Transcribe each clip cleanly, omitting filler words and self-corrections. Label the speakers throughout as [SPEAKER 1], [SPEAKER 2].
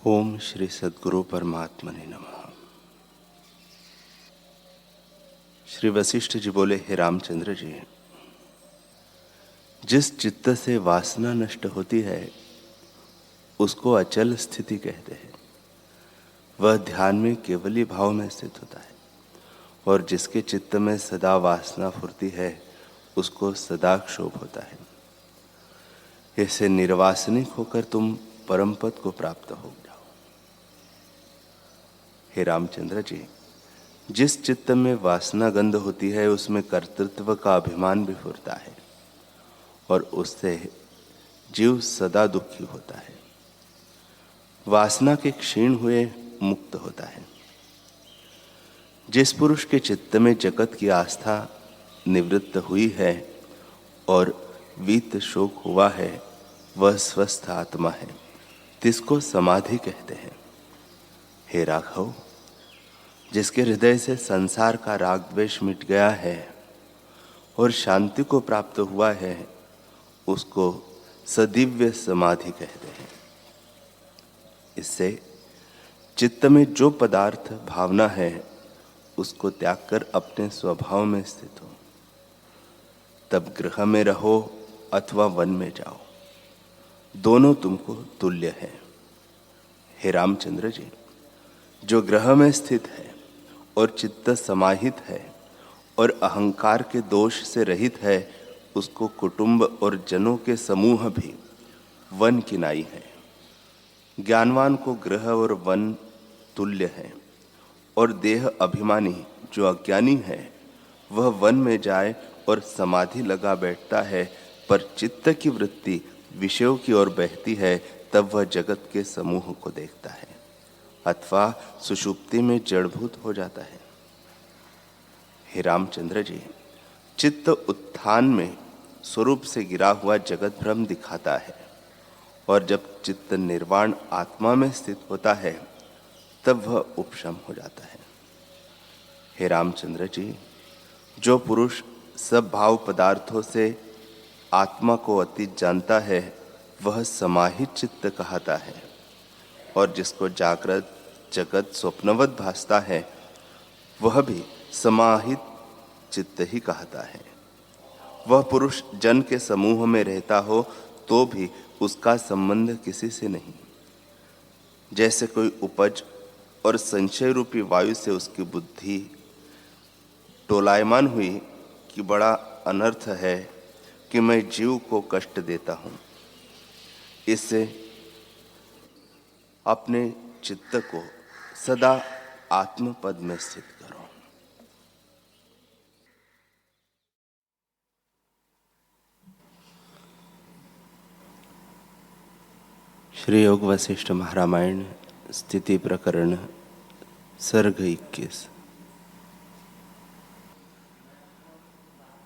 [SPEAKER 1] ओम श्री सद्गुरु परमात्मने नमः। श्री वशिष्ठ जी बोले, हे रामचंद्र जी, जिस चित्त से वासना नष्ट होती है उसको अचल स्थिति कहते हैं। वह ध्यान में केवली भाव में स्थित होता है। और जिसके चित्त में सदा वासना फुरती है उसको सदा क्षोभ होता है। इससे निर्वासनिक होकर तुम परम पद को प्राप्त हो जाओ। हे रामचंद्र जी, जिस चित्त में वासना गंध होती है उसमें कर्तृत्व का अभिमान भी फुरता है और उससे जीव सदा दुखी होता है। वासना के क्षीण हुए मुक्त होता है। जिस पुरुष के चित्त में जगत की आस्था निवृत्त हुई है और वीत शोक हुआ है वह स्वस्थ आत्मा है, जिसको समाधि कहते हैं। हे राघव, जिसके हृदय से संसार का राग द्वेष मिट गया है और शांति को प्राप्त हुआ है उसको सदिव्य समाधि कहते हैं। इससे चित्त में जो पदार्थ भावना है उसको त्याग कर अपने स्वभाव में स्थित हो। तब गृह में रहो अथवा वन में जाओ, दोनों तुमको तुल्य है। हे रामचंद्र जी, जो गृह में स्थित है और चित्त समाहित है और अहंकार के दोष से रहित है उसको कुटुंब और जनों के समूह भी वन की नाई है। ज्ञानवान को गृह और वन तुल्य है और देह अभिमानी जो अज्ञानी है वह वन में जाए और समाधि लगा बैठता है, पर चित्त की वृत्ति विषयों की ओर बहती है तब वह जगत के समूह को देखता है अथवा सुषुप्ति में जड़भूत हो जाता है। हे रामचंद्र जी, चित्त उत्थान में स्वरूप से गिरा हुआ जगत भ्रम दिखाता है और जब चित्त निर्वाण आत्मा में स्थित होता है तब वह उपशम हो जाता है। हे रामचंद्र जी, जो पुरुष सब भाव पदार्थों से आत्मा को अतीत जानता है वह समाहित चित्त कहता है और जिसको जागृत जगत स्वप्नवत भासता है वह भी समाहित चित्त ही कहता है। वह पुरुष जन के समूह में रहता हो तो भी उसका संबंध किसी से नहीं। जैसे कोई उपज और संशय रूपी वायु से उसकी बुद्धि डोलायमान हुई कि बड़ा अनर्थ है कि मैं जीव को कष्ट देता हूं, इससे अपने चित्त को सदा आत्मपद में स्थित करो। श्री योग वशिष्ठ महारामायण स्थिति प्रकरण सर्ग 21।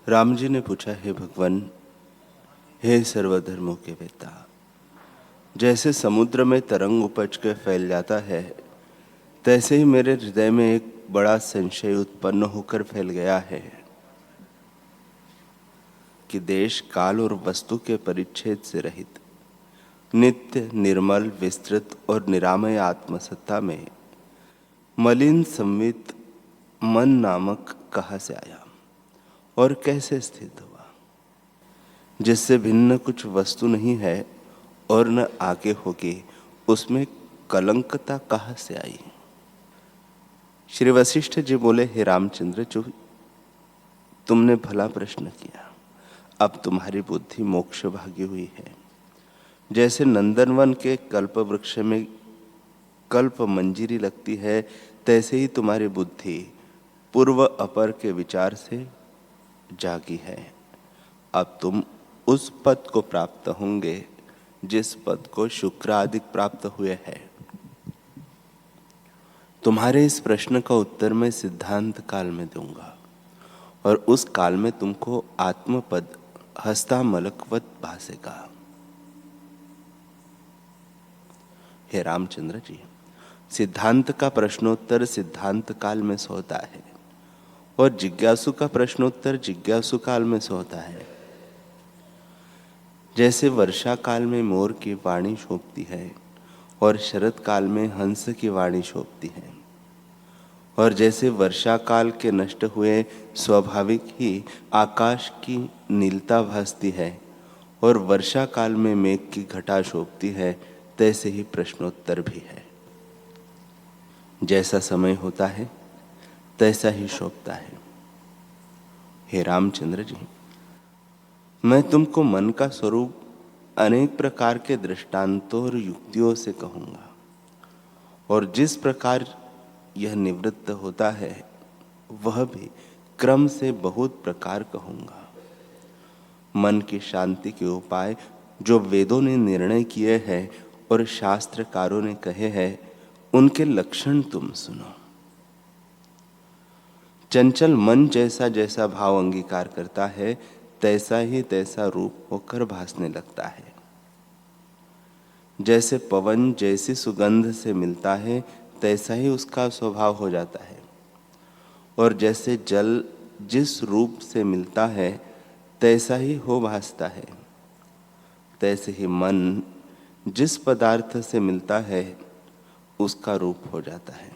[SPEAKER 1] राम जी ने पूछा, हे भगवान, हे सर्वधर्मों के वेता, जैसे समुद्र में तरंग उपज के फैल जाता है तैसे ही मेरे हृदय में एक बड़ा संशय उत्पन्न होकर फैल गया है कि देश काल और वस्तु के परिच्छेद से रहित नित्य निर्मल विस्तृत और निरामय आत्मसत्ता में मलिन संवित मन नामक कहाँ से आया और कैसे स्थित हुआ, जिससे भिन्न कुछ वस्तु नहीं है और न आगे होगी, उसमें कलंकता कहाँ से आई। श्री वशिष्ठ जी बोले, हे रामचंद्र जी, तुमने भला प्रश्न किया। अब तुम्हारी बुद्धि मोक्ष भागी हुई है। जैसे नंदनवन के कल्प वृक्ष में कल्प मंजीरी लगती है तैसे ही तुम्हारी बुद्धि पूर्व अपर के विचार से जागी है। अब तुम उस पद को प्राप्त होंगे जिस पद को शुक्र आदि प्राप्त हुए हैं। तुम्हारे इस प्रश्न का उत्तर मैं सिद्धांत काल में दूंगा और उस काल में तुमको आत्मपद हस्तामलकवत भासेगा। हे रामचंद्र जी, सिद्धांत का प्रश्नोत्तर सिद्धांत काल में से होता है और जिज्ञासु का प्रश्नोत्तर जिज्ञासु काल में से होता है। जैसे वर्षा काल में मोर की वाणी शोभती है और शरद काल में हंस की वाणी शोभती है। और जैसे वर्षा काल के नष्ट हुए स्वाभाविक ही आकाश की नीलता भासती है और वर्षा काल में मेघ की घटा शोभती है, तैसे ही प्रश्नोत्तर भी है। जैसा समय होता है तैसा ही शोभता है। हे रामचंद्र जी, मैं तुमको मन का स्वरूप अनेक प्रकार के दृष्टांतों और युक्तियों से कहूंगा, और जिस प्रकार यह निवृत्त होता है वह भी क्रम से बहुत प्रकार कहूंगा। मन की शांति के उपाय जो वेदों ने निर्णय किए हैं और शास्त्रकारों ने कहे हैं, उनके लक्षण तुम सुनो। चंचल मन जैसा जैसा भाव अंगीकार करता है, तैसा ही तैसा रूप होकर भासने लगता है। जैसे पवन जैसी सुगंध से मिलता है, तैसा ही उसका स्वभाव हो जाता है। और जैसे जल जिस रूप से मिलता है तैसा ही हो भासता है, तैसे ही मन जिस पदार्थ से मिलता है उसका रूप हो जाता है।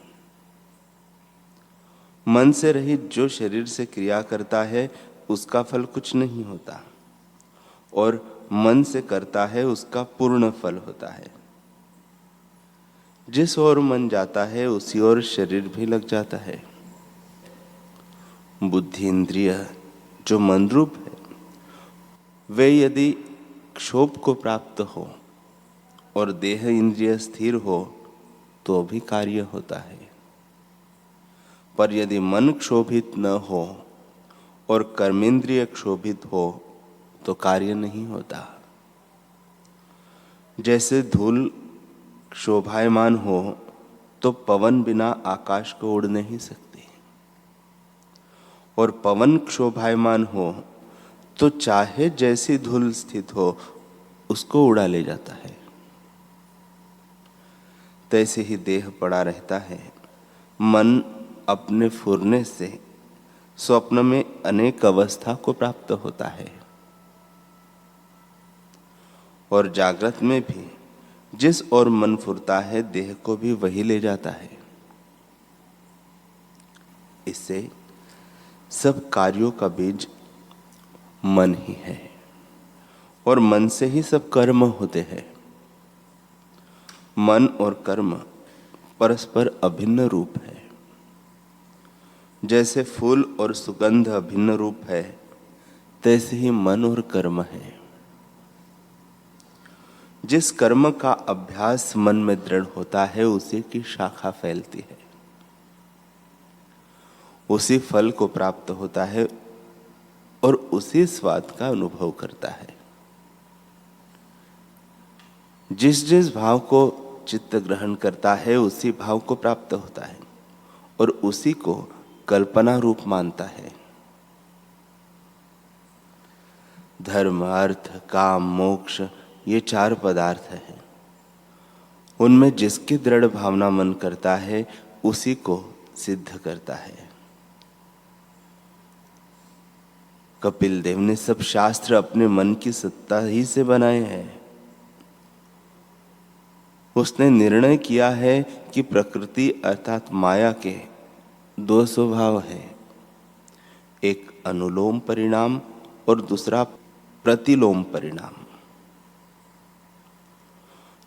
[SPEAKER 1] मन से रहित जो शरीर से क्रिया करता है उसका फल कुछ नहीं होता, और मन से करता है उसका पूर्ण फल होता है। जिस ओर मन जाता है उसी ओर शरीर भी लग जाता है। बुद्धि इंद्रिय जो मन रूप है, वे यदि क्षोभ को प्राप्त हो और देह इंद्रिय स्थिर हो तो भी कार्य होता है। पर यदि मन क्षोभित न हो और कर्मेंद्रिय क्षोभित हो तो कार्य नहीं होता। जैसे धूल शोभायमान हो तो पवन बिना आकाश को उड़ नहीं सकती, और पवन क्षोभायमान हो तो चाहे जैसी धूल स्थित हो उसको उड़ा ले जाता है। तैसे ही देह पड़ा रहता है। मन अपने फुरने से स्वप्न में अनेक अवस्था को प्राप्त होता है, और जागृत में भी जिस ओर मन फुरता है देह को भी वही ले जाता है। इससे सब कार्यों का बीज मन ही है, और मन से ही सब कर्म होते हैं। मन और कर्म परस्पर अभिन्न रूप है। जैसे फूल और सुगंध अभिन्न रूप है, तैसे ही मन और कर्म है। जिस कर्म का अभ्यास मन में दृढ़ होता है उसी की शाखा फैलती है, उसी फल को प्राप्त होता है और उसी स्वाद का अनुभव करता है। जिस जिस भाव को चित्त ग्रहण करता है उसी भाव को प्राप्त होता है और उसी को कल्पना रूप मानता है। धर्म, अर्थ, काम, मोक्ष ये चार पदार्थ हैं। उनमें जिसकी दृढ़ भावना मन करता है उसी को सिद्ध करता है। कपिल देव ने सब शास्त्र अपने मन की सत्ता ही से बनाए हैं। उसने निर्णय किया है कि प्रकृति अर्थात माया के दो स्वभाव है, एक अनुलोम परिणाम और दूसरा प्रतिलोम परिणाम।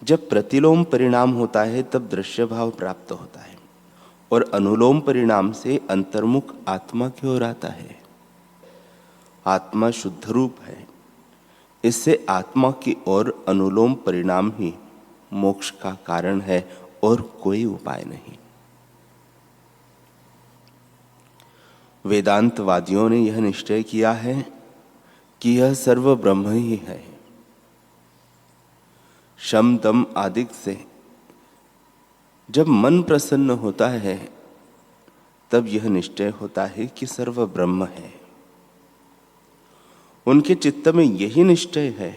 [SPEAKER 1] जब प्रतिलोम परिणाम होता है तब दृश्य भाव प्राप्त होता है, और अनुलोम परिणाम से अंतर्मुख आत्मा की ओर आता है। आत्मा शुद्ध रूप है, इससे आत्मा की ओर अनुलोम परिणाम ही मोक्ष का कारण है और कोई उपाय नहीं। वेदांतवादियों ने यह निश्चय किया है कि यह सर्व ब्रह्म ही है। शम दम आदिक से जब मन प्रसन्न होता है तब यह निश्चय होता है कि सर्व ब्रह्म है। उनके चित्त में यही निश्चय है,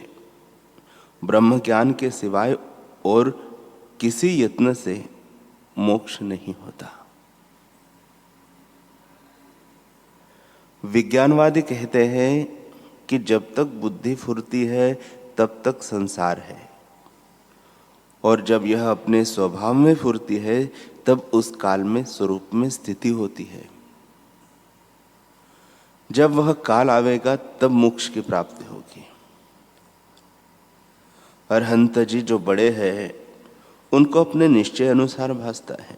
[SPEAKER 1] ब्रह्म ज्ञान के सिवाय और किसी यत्न से मोक्ष नहीं होता। विज्ञानवादी कहते हैं कि जब तक बुद्धि फुरती है तब तक संसार है, और जब यह अपने स्वभाव में फुरती है तब उस काल में स्वरूप में स्थिति होती है। जब वह काल आवेगा तब मोक्ष की प्राप्ति होगी। अरहंत जी जो बड़े हैं उनको अपने निश्चय अनुसार भासता है।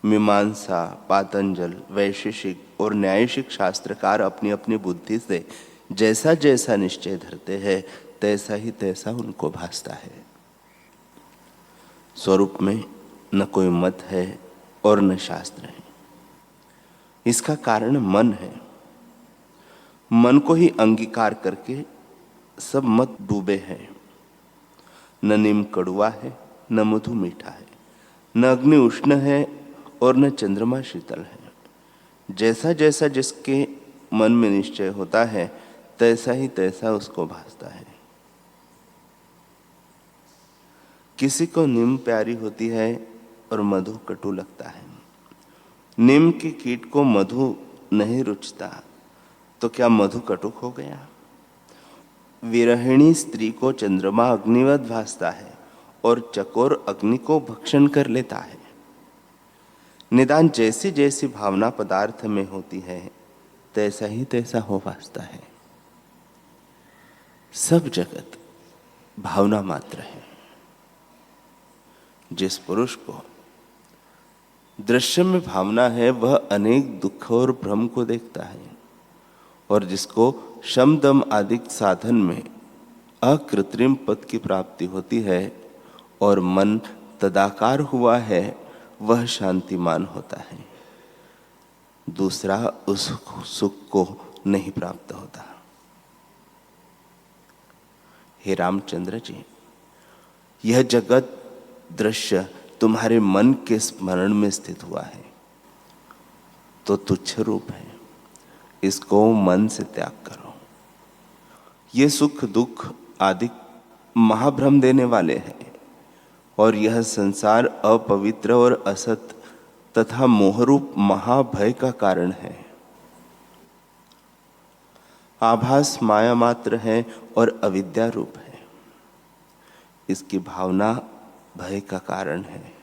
[SPEAKER 1] मीमांसा, पातंजल, वैशेषिक और न्यायिक शास्त्रकार अपनी अपनी बुद्धि से जैसा जैसा निश्चय धरते हैं तैसा ही तैसा उनको भासता है। स्वरूप में न कोई मत है और न शास्त्र है। इसका कारण मन है। मन को ही अंगीकार करके सब मत डूबे हैं। न नीम कड़वा है, न मधु मीठा है, न अग्नि उष्ण है और न चंद्रमा शीतल है। जैसा जैसा जिसके मन में निश्चय होता है तैसा ही तैसा उसको भासता है। किसी को नीम प्यारी होती है और मधु कटु लगता है। नीम के कीट को मधु नहीं रुचता तो क्या मधु कटुक हो गया? विरहिणी स्त्री को चंद्रमा अग्निवत भासता है और चकोर अग्नि को भक्षण कर लेता है। निदान जैसी जैसी भावना पदार्थ में होती है तैसा ही तैसा हो भासता है। सब जगत भावना मात्र है। जिस पुरुष को दृश्य में भावना है वह अनेक दुख और भ्रम को देखता है, और जिसको शम दम आदि साधन में अकृत्रिम पद की प्राप्ति होती है और मन तदाकार हुआ है वह शांतिमान होता है। दूसरा उस सुख को नहीं प्राप्त होता। हे रामचंद्र जी, यह जगत दृश्य तुम्हारे मन के स्मरण में स्थित हुआ है तो तुच्छ रूप है। इसको मन से त्याग करो। ये सुख दुख आदि महाभ्रम देने वाले हैं और यह संसार अपवित्र और असत तथा मोहरूप महाभय का कारण है। आभास माया मात्र है और अविद्या रूप है। इसकी भावना भय का कारण है।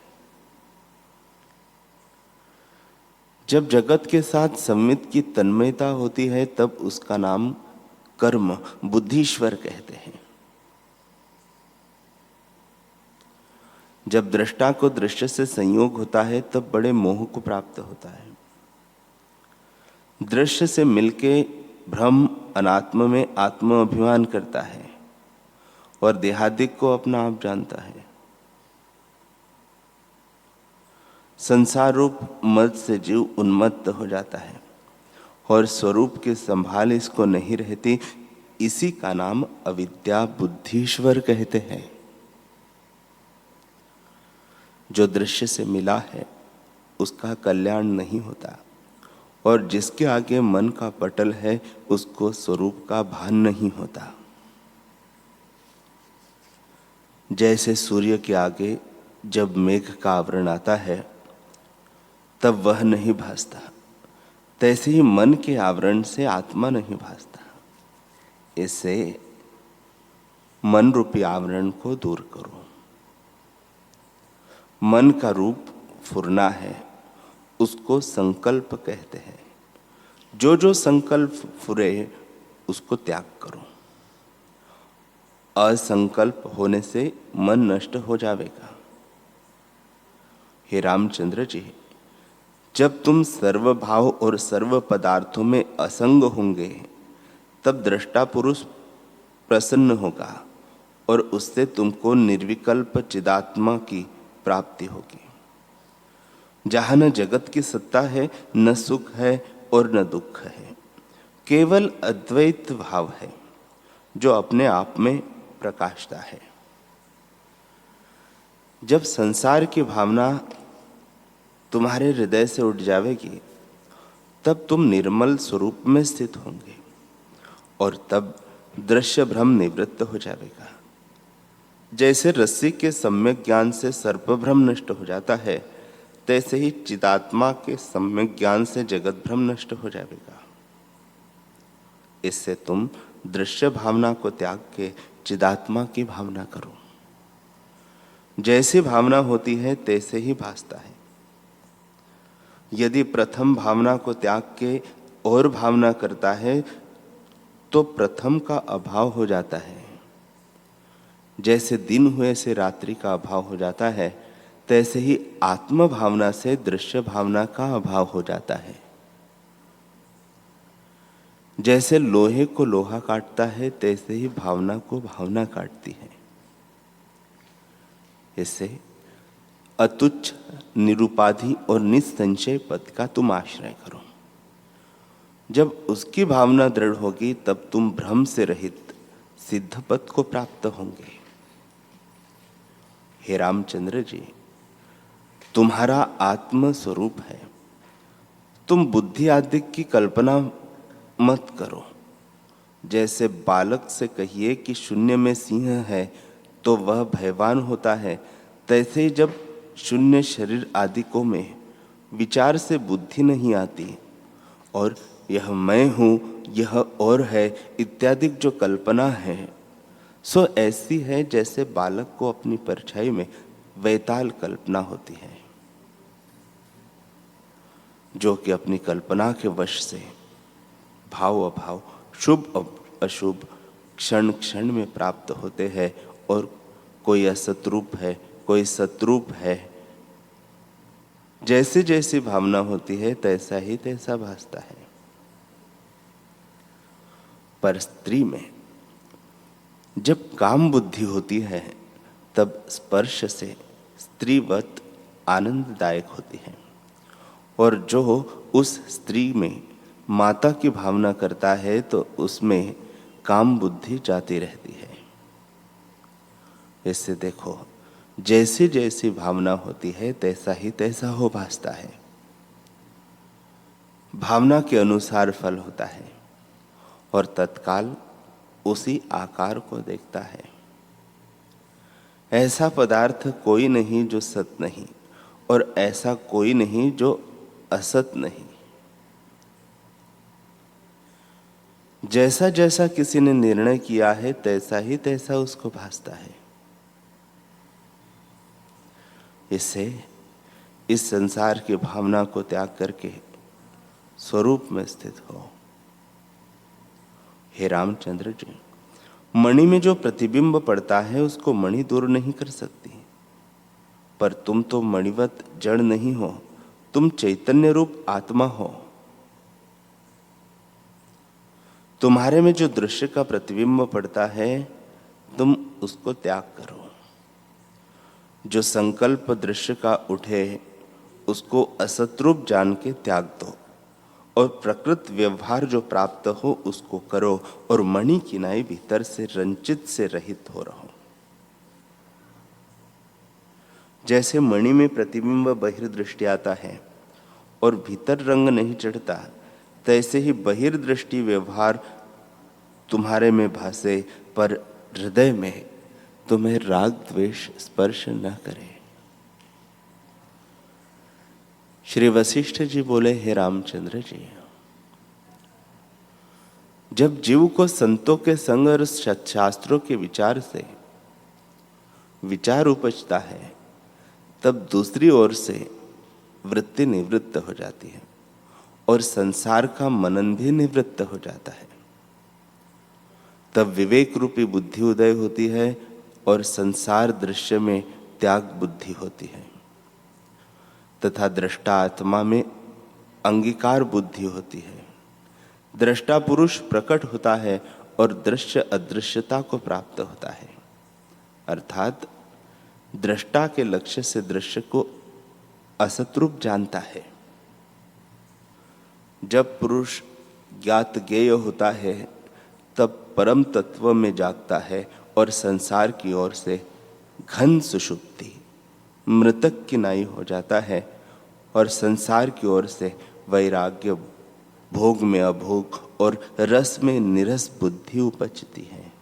[SPEAKER 1] जब जगत के साथ संवित की तन्मयता होती है तब उसका नाम कर्म बुद्धीश्वर कहते हैं। जब दृष्टा को दृश्य से संयोग होता है तब बड़े मोह को प्राप्त होता है। दृश्य से मिलके भ्रम अनात्म में आत्म अभिमान करता है और देहादिक को अपना आप जानता है। संसार रूप मद से जीव उन्मत्त हो जाता है और स्वरूप की संभाल इसको नहीं रहती। इसी का नाम अविद्या बुद्धीश्वर कहते हैं। जो दृश्य से मिला है उसका कल्याण नहीं होता और जिसके आगे मन का पटल है उसको स्वरूप का भान नहीं होता। जैसे सूर्य के आगे जब मेघ का आवरण आता है तब वह नहीं भासता, तैसे ही मन के आवरण से आत्मा नहीं भासता। इससे मन रूपी आवरण को दूर करो। मन का रूप फुरना है, उसको संकल्प कहते हैं। जो जो संकल्प फुरे उसको त्याग करो। असंकल्प होने से मन नष्ट हो जाएगा। हे रामचंद्र जी, जब तुम सर्व भाव और सर्व पदार्थों में असंग होंगे तब दृष्टा पुरुष प्रसन्न होगा और उससे तुमको निर्विकल्प चिदात्मा की प्राप्ति होगी। जहां न जगत की सत्ता है, न सुख है और न दुख है, केवल अद्वैत भाव है जो अपने आप में प्रकाशता है। जब संसार की भावना तुम्हारे हृदय से उठ जाएगी तब तुम निर्मल स्वरूप में स्थित होंगे और तब दृश्य भ्रम निवृत्त हो जाएगा। जैसे रस्सी के सम्यक ज्ञान से सर्प भ्रम नष्ट हो जाता है, तैसे ही चिदात्मा के सम्यक ज्ञान से जगत भ्रम नष्ट हो जाएगा। इससे तुम दृश्य भावना को त्याग के चिदात्मा की भावना करो। जैसी भावना होती है तैसे ही भासता है। यदि प्रथम भावना को त्याग के और भावना करता है तो प्रथम का अभाव हो जाता है। जैसे दिन हुए से रात्रि का अभाव हो जाता है, तैसे ही आत्म भावना से दृश्य भावना का अभाव हो जाता है। जैसे लोहे को लोहा काटता है, तैसे ही भावना को भावना काटती है। इससे अतुच्छ, निरुपाधि और निसंशय पद का तुम आश्रय करो। जब उसकी भावना दृढ़ होगी तब तुम भ्रम से रहित सिद्ध पद को प्राप्त होंगे। हे रामचंद्र जी, तुम्हारा आत्म स्वरूप है। तुम बुद्धि आदि की कल्पना मत करो। जैसे बालक से कहिए कि शून्य में सिंह है तो वह भयवान होता है, तैसे ही जब शून्य शरीर आदि को में विचार से बुद्धि नहीं आती और यह मैं हूं, यह और है इत्यादि जो कल्पना है, सो ऐसी है जैसे बालक को अपनी परछाई में वैताल कल्पना होती है, जो कि अपनी कल्पना के वश से भाव अभाव, शुभ अशुभ क्षण क्षण में प्राप्त होते हैं और कोई असतरूप है, कोई सतरूप है। जैसे जैसी भावना होती है तैसा ही तैसा भासता है। पर स्त्री में जब काम बुद्धि होती है तब स्पर्श से स्त्रीवत आनंददायक होती है, और जो उस स्त्री में माता की भावना करता है तो उसमें काम बुद्धि जाती रहती है। इससे देखो, जैसी जैसी भावना होती है तैसा ही तैसा हो भासता है। भावना के अनुसार फल होता है और तत्काल उसी आकार को देखता है। ऐसा पदार्थ कोई नहीं जो सत नहीं, और ऐसा कोई नहीं जो असत नहीं। जैसा जैसा किसी ने निर्णय किया है तैसा ही तैसा उसको भासता है। इससे इस संसार की भावना को त्याग करके स्वरूप में स्थित हो। हे रामचंद्र जी, मणि में जो प्रतिबिंब पड़ता है उसको मणि दूर नहीं कर सकती, पर तुम तो मणिवत जड़ नहीं हो, तुम चैतन्य रूप आत्मा हो। तुम्हारे में जो दृश्य का प्रतिबिंब पड़ता है तुम उसको त्याग करो। जो संकल्प दृश्य का उठे उसको असतरूप जान के त्याग दो, और प्रकृत व्यवहार जो प्राप्त हो उसको करो, और मणि किनाई भीतर से रंचित से रहित हो रहो। जैसे मणि में प्रतिबिंब बहिर्दृष्टि आता है और भीतर रंग नहीं चढ़ता, तैसे ही बहिर्दृष्टि व्यवहार तुम्हारे में भासे पर हृदय में तुम्हें राग द्वेष स्पर्श न करे। श्री वशिष्ठ जी बोले, हे रामचंद्र जी, जब जीव को संतों के संग और शास्त्रों के विचार से विचार उपजता है तब दूसरी ओर से वृत्ति निवृत्त हो जाती है और संसार का मनन भी निवृत्त हो जाता है। तब विवेक रूपी बुद्धि उदय होती है और संसार दृश्य में त्याग बुद्धि होती है, तथा दृष्टा आत्मा में अंगीकार बुद्धि होती है। दृष्टा पुरुष प्रकट होता है और दृश्य अदृश्यता को प्राप्त होता है, अर्थात दृष्टा के लक्ष्य से दृश्य को असतरूप जानता है। जब पुरुष ज्ञात ज्ञेय होता है तब परम तत्व में जागता है और संसार की ओर से घन सुषुप्ति मृतक की नाई हो जाता है, और संसार की ओर से वैराग्य, भोग में अभोग और रस में निरस बुद्धि उपजती है।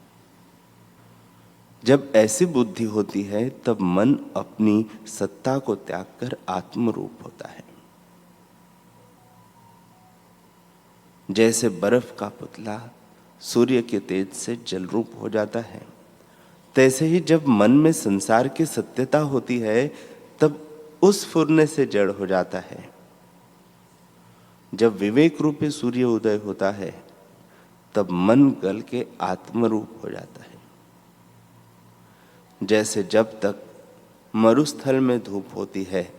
[SPEAKER 1] जब ऐसी बुद्धि होती है तब मन अपनी सत्ता को त्याग कर आत्मरूप होता है। जैसे बर्फ का पुतला सूर्य के तेज से जल रूप हो जाता है, तैसे ही जब मन में संसार की सत्यता होती है तब उस फुरने से जड़ हो जाता है। जब विवेक रूपी सूर्य उदय होता है तब मन गल के आत्मरूप हो जाता है। जैसे जब तक मरुस्थल में धूप होती है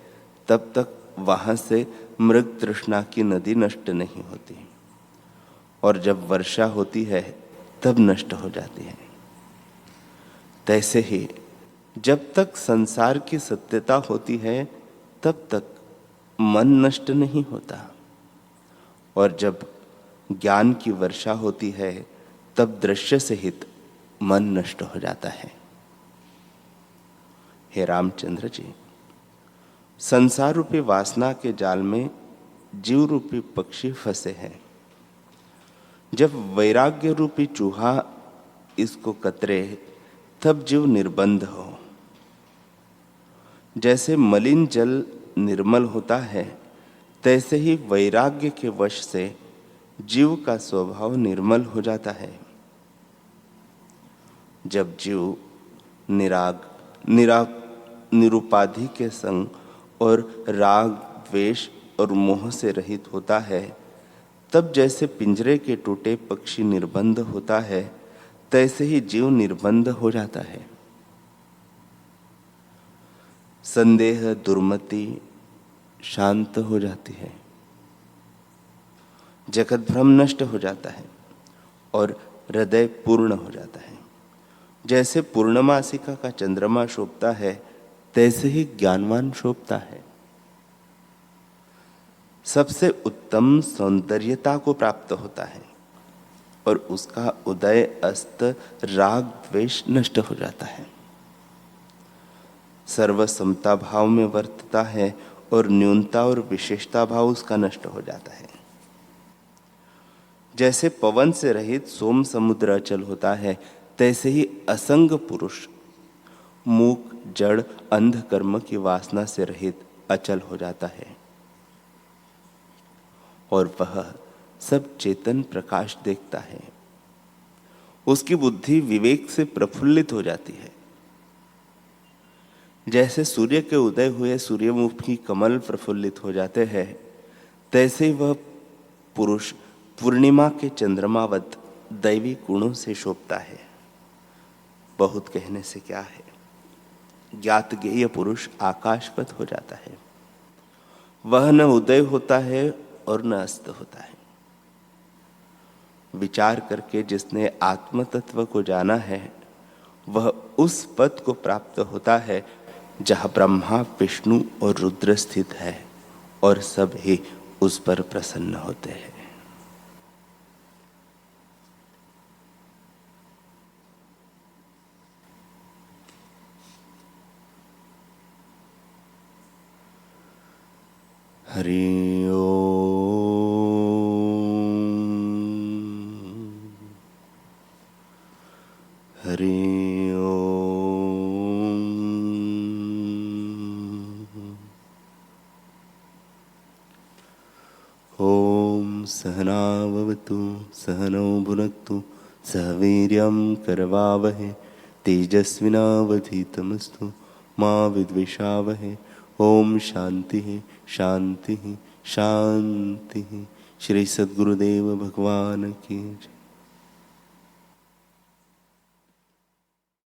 [SPEAKER 1] तब तक वहां से मृग तृष्णा की नदी नष्ट नहीं होती, और जब वर्षा होती है तब नष्ट हो जाती है। तैसे ही जब तक संसार की सत्यता होती है तब तक मन नष्ट नहीं होता, और जब ज्ञान की वर्षा होती है तब दृश्य सहित मन नष्ट हो जाता है। हे रामचंद्र जी, संसार रूपी वासना के जाल में जीव रूपी पक्षी फंसे हैं। जब वैराग्य रूपी चूहा इसको कतरे तब जीव निर्बंध हो। जैसे मलिन जल निर्मल होता है तैसे ही वैराग्य के वश से जीव का स्वभाव निर्मल हो जाता है। जब जीव निरुपाधि के संग और राग द्वेष और मोह से रहित होता है तब जैसे पिंजरे के टूटे पक्षी निर्बंध होता है तैसे ही जीव निर्बंध हो जाता है। संदेह दुर्मति शांत हो जाती है, जगत भ्रम नष्ट हो जाता है और हृदय पूर्ण हो जाता है। जैसे पूर्णमासिका का चंद्रमा शोभता है तैसे ही ज्ञानवान शोभता है। सबसे उत्तम सौंदर्यता को प्राप्त होता है और उसका उदय अस्त राग द्वेष नष्ट हो जाता है। सर्व समता भाव में वर्तता है और न्यूनता और विशेषता भाव उसका नष्ट हो जाता है। जैसे पवन से रहित सोम समुद्र अचल होता है तैसे ही असंग पुरुष मूक जड़ अंध कर्म की वासना से रहित अचल हो जाता है और वह सब चेतन प्रकाश देखता है। उसकी बुद्धि विवेक से प्रफुल्लित हो जाती है। जैसे सूर्य के उदय हुए सूर्यमुखी कमल प्रफुल्लित हो जाते हैं तैसे वह पुरुष पूर्णिमा के चंद्रमावत दैवी गुणों से शोभता है। बहुत कहने से क्या है, ज्ञात ज्ञेय पुरुष आकाशवत हो जाता है। वह न उदय होता है और न अस्त होता है। विचार करके जिसने आत्म तत्व को जाना है वह उस पद को प्राप्त होता है जहाँ ब्रह्मा विष्णु और रुद्र स्थित है और सब ही उस पर प्रसन्न होते हैं। हरि ओम। हरि ओम। ओम सहना भवतु सहनौ भुनक्तु सह वीर्यं करवावहै तेजस्विनावधीतमस्तु मा विद्विषावहै। ओम शांति शांति शांति। श्री सद्गुरुदेव भगवान की जय।